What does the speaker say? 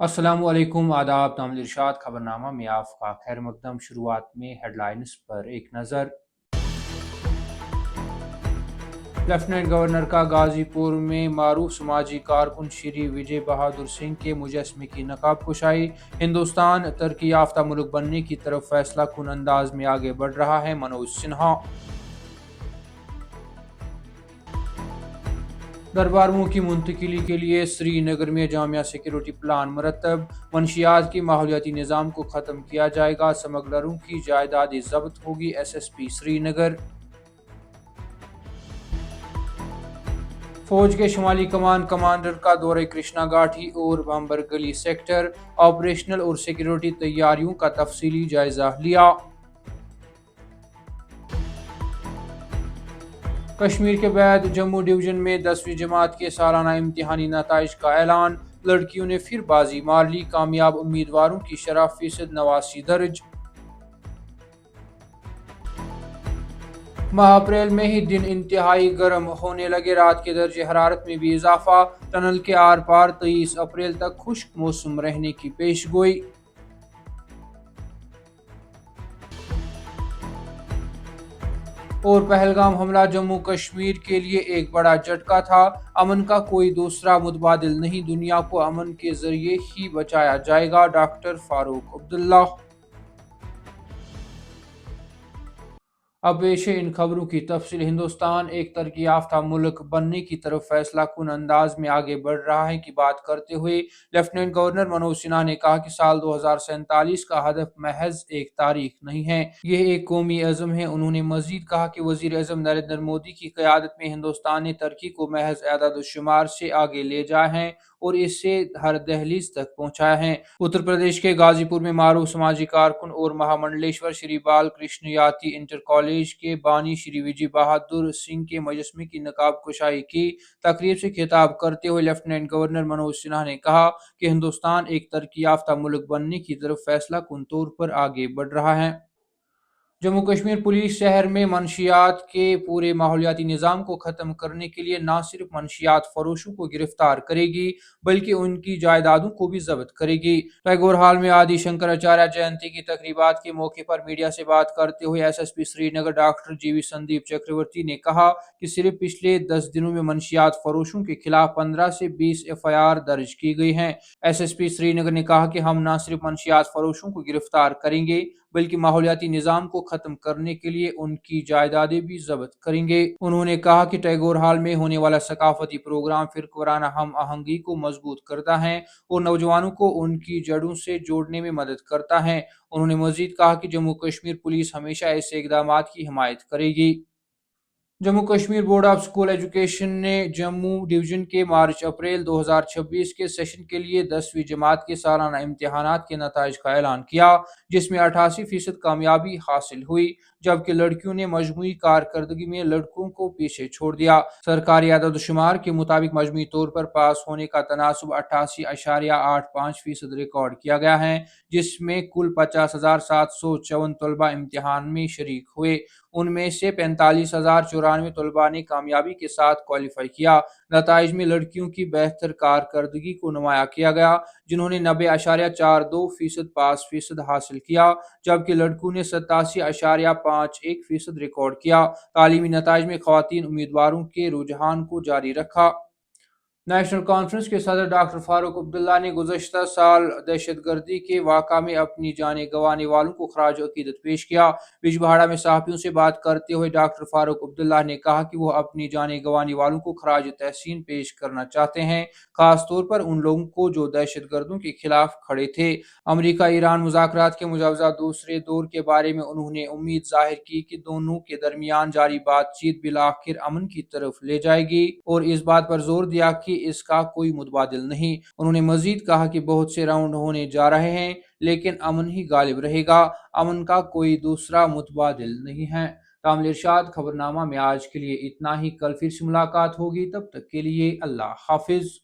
अस्सलाम वालेकुम, आदाब। तामिल इरशाद खबरनामा में आपका खैर मकदम। शुरुआत में हेडलाइंस पर एक नज़र। लेफ्टिनेंट गवर्नर का गाजीपुर में मारूफ समाजी कारकुन श्री विजय बहादुर सिंह के मुजस्मे की नकाब कुशाई। हिंदुस्तान तरक्की याफ्ता मुल्क बनने की तरफ फैसला कुन अंदाज में आगे बढ़ रहा है, मनोज सिन्हा। दरबारमू की मुंतकिली के लिए श्रीनगर में जामिया सिक्योरिटी प्लान मुरतब। मंशियात के माहौलियाती निज़ाम को ख़त्म किया जाएगा, स्मगलरों की जायदादें जब्त होगी, SSP श्रीनगर। फौज के शुमाली कमान कमांडर का दौरे कृष्णा घाटी और बम्बरगली सेक्टर। ऑपरेशनल और सिक्योरिटी तैयारियों का तफसीली जायजा लिया। कश्मीर के बाद जम्मू डिवीजन में 10वीं जमात के सालाना इम्तिहानी नताइज का ऐलान। लड़कियों ने फिर बाजी मार ली, कामयाब उम्मीदवारों की शरह फीसद 89 दर्ज। माह अप्रैल में ही दिन इंतहाई गर्म होने लगे, रात के दर्जे हरारत में भी इजाफा। टनल के आर पार 23 अप्रैल तक खुश्क मौसम रहने की पेशगोई। और पहलगाम हमला जम्मू कश्मीर के लिए एक बड़ा झटका था। अमन का कोई दूसरा मुतबादिल नहीं, दुनिया को अमन के जरिए ही बचाया जाएगा, डॉक्टर फारूक अब्दुल्ला। अब पेश है इन खबरों की तफसील। हिंदुस्तान एक तरक्की याफ्ता मुल्क बनने की तरफ फैसला कुन अंदाज में आगे बढ़ रहा है की बात करते हुए लेफ्टिनेंट गवर्नर मनोज सिन्हा ने कहा कि साल 2047 का हदफ महज एक तारीख नहीं है, यह एक कौमी अज़म है। उन्होंने मजीद कहा कि वजीर अज़म नरेंद्र मोदी की क़यादत में हिंदुस्तान ने तरक्की को महज एदाद-ओ-शुमार से आगे ले जाया है और इससे हर दहलीज तक पहुंचाया है। उत्तर प्रदेश के गाजीपुर में मारूफ समाजी कारकुन और महामंडलेश्वर श्री बाल कृष्ण याति इंटर कॉलेज के बानी श्री विजय बहादुर सिंह के मुजस्मे की नकाब कुशाई की तकरीब से खिताब करते हुए लेफ्टिनेंट गवर्नर मनोज सिन्हा ने कहा कि हिंदुस्तान एक तरक्की याफ्ता मुल्क बनने की तरफ फैसला कुन तौर पर आगे बढ़ रहा है। जम्मू कश्मीर पुलिस शहर में मंशियात के पूरे माहौलियाती निज़ाम को ख़त्म करने के लिए न सिर्फ मंशियात फरोशों को गिरफ्तार करेगी बल्कि उनकी जायदादों को भी जब्त करेगी। टैगोर हॉल में आदि शंकराचार्य जयंती की तकरीबात के मौके पर मीडिया से बात करते हुए SSP Srinagar doctor GV Sandeep Chakravarti ने कहा कि सिर्फ पिछले 10 दिनों में मंशियात फरोशों के खिलाफ 15 से 20 FIR दर्ज की गई हैं। SSP श्रीनगर ने कहा कि हम न सिर्फ मंशियात फरोशों को गिरफ्तार करेंगे बल्कि माहौलियाती निज़ाम को ख़त्म करने के लिए उनकी जायदादें भी जब्त करेंगे। उन्होंने कहा कि टैगोर हॉल में होने वाला सकाफती प्रोग्राम फिरकावाराना हम आहंगी को मजबूत करता है और नौजवानों को उनकी जड़ों से जोड़ने में मदद करता है। उन्होंने मजीद कहा कि जम्मू कश्मीर पुलिस हमेशा ऐसे इक़दाम की हिमायत करेगी। Jammu Kashmir board of school education ने जम्मू डिवीजन के मार्च अप्रैल 2026 के सेशन के लिए 10वीं जमात के सालाना इम्तिहानात के नताइज का ऐलान किया, जिसमें 88% कामयाबी हासिल हुई, जबकि लड़कियों ने मजमूई कारकर्दगी में लड़कों को पीछे छोड़ दिया। सरकारी आदादोशुमार के मुताबिक मजमूई तौर पर पास होने का तनासब 88.85% रिकॉर्ड किया गया है, जिसमें कुल 50,754 तलबा इम्तिहान में शरीक हुए। उनमें से 45,094 तलबा ने कामयाबी के साथ क्वालिफाई किया। नताइज में लड़कियों की बेहतर कारकर्दगी को नुमाया किया गया, जिन्होंने 90.42% पास फीसद हासिल किया, जबकि लड़कों ने 87.51% रिकॉर्ड किया। तालीमी नताइज में खवातीन उम्मीदवारों के रुझान को जारी रखा। नेशनल कॉन्फ्रेंस के सदर डॉक्टर फारूक अब्दुल्ला ने गुज़श्ता साल दहशतगर्दी के वाक़ा में अपनी जानें गंवाने वालों को खराज अकीदत पेश किया। बिजबहाड़ा में सहाफ़ियों से बात करते हुए डॉक्टर फारूक अब्दुल्ला ने कहा कि वो अपनी जानें गंवाने वालों को खराज तहसीन पेश करना चाहते हैं, खास तौर पर उन लोगों को जो दहशतगर्दों के खिलाफ खड़े थे। अमरीका ईरान मुज़ाकरात के मुजवज़ा दूसरे दौर के बारे में उन्होंने उम्मीद जाहिर की कि दोनों के दरमियान जारी बातचीत बिलाखिर अमन की तरफ ले जाएगी और इस बात पर जोर दिया कि इसका कोई मुतबादिल नहीं। उन्होंने मजीद कहा कि बहुत से राउंड होने जा रहे हैं लेकिन अमन ही गालिब रहेगा, अमन का कोई दूसरा मुतबादिल नहीं है। तामिल इरशाद खबरनामा में आज के लिए इतना ही। कल फिर से मुलाकात होगी, तब तक के लिए अल्लाह हाफिज।